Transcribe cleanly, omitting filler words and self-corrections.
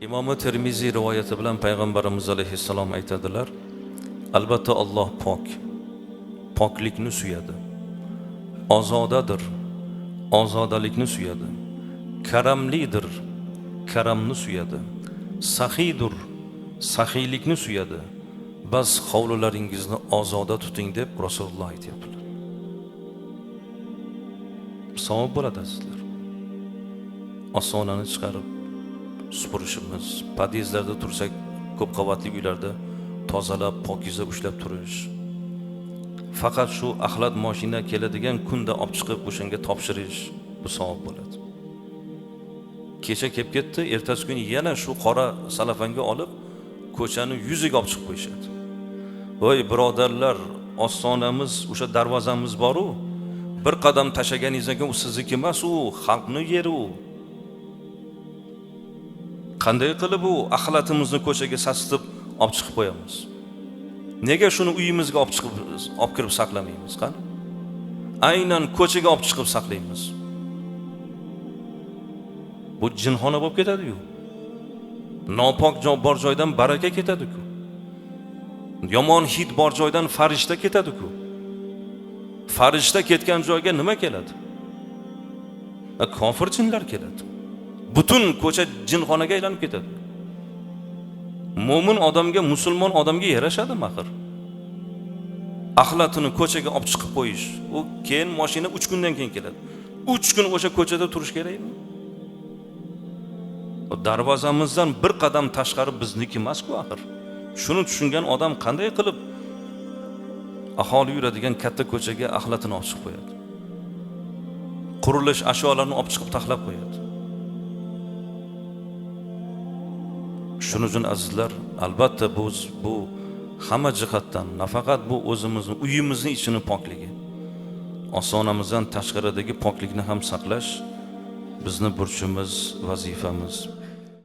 Imom Termiziy rivoyati bilan payg'ambarimiz alayhissalom aytadilar: albatta Alloh pok, poklikni suyadi. Ozodadir, ozodalikni suyadi. Karamlidir, karamni suyadi. Saxiydir, saxiylikni suyadi. Bas hovlularingizni ozoda tuting deb Rasululloh aytibdilar. Savob bo'ladi sizlar. Osonani chiqarib supurishimiz, podyezdlarda tursak, ko'p qavatli uylarda tozalab, pokiza ushlab turish. Faqat shu axlat mashina keladigan kunda olib chiqib o'shanga topshirish bu savob bo'ladi. Kecha kelib ketdi, ertasi kuni yana shu qora salafanga olib ko'chani yuziga olib chiqib qo'yishadi. Voy birodarlar, ostonamiz, o'sha darvozamiz bor-u, bir qadam tashaganingizdan keyin u sizniki emas, u xalqni yeri u. Qanday qilib bu axlatimizni ko'chaga sasitib olib chiqib qo'yamiz? Nega shuni uyimizga olib kirib saqlamaymiz? Qani? Aynan ko'chaga olib chiqib saqlaymiz. Bu jinxona bo'lib ketadi-yu. Nopok bor joydan baraka ketadi-ku. Yomon hid bor joydan farishta ketadi-ku. Farishta ketgan joyga nima keladi? Kofir jinlar keladi. Butun ko'cha jinxonaga aylanib ketadi. Mo'min odamga, musulmon odamga yarashadi axir. Axlatini ko'chaga olib chiqib qo'yish, u keyin mashina 3 kundan keyin keladi. 3 kun o'sha ko'chada turish kerakmi? Darvozamizdan bir qadam tashqari bizniki emas-ku axir. Shuni tushungan odam qanday qilib aholi yuradigan katta ko'chaga axlatini olib chiqib qo'yadi? Qurilish ashyolarini olib chiqib taxlab qo'yadi. Shuning uchun azizlar, albatta bu hamma jihatdan, nafaqat bu o'zimizning uyimizning ichini pokligi, ostonamizdan tashqaridagi poklikni ham saqlash bizning burchimiz, vazifamiz.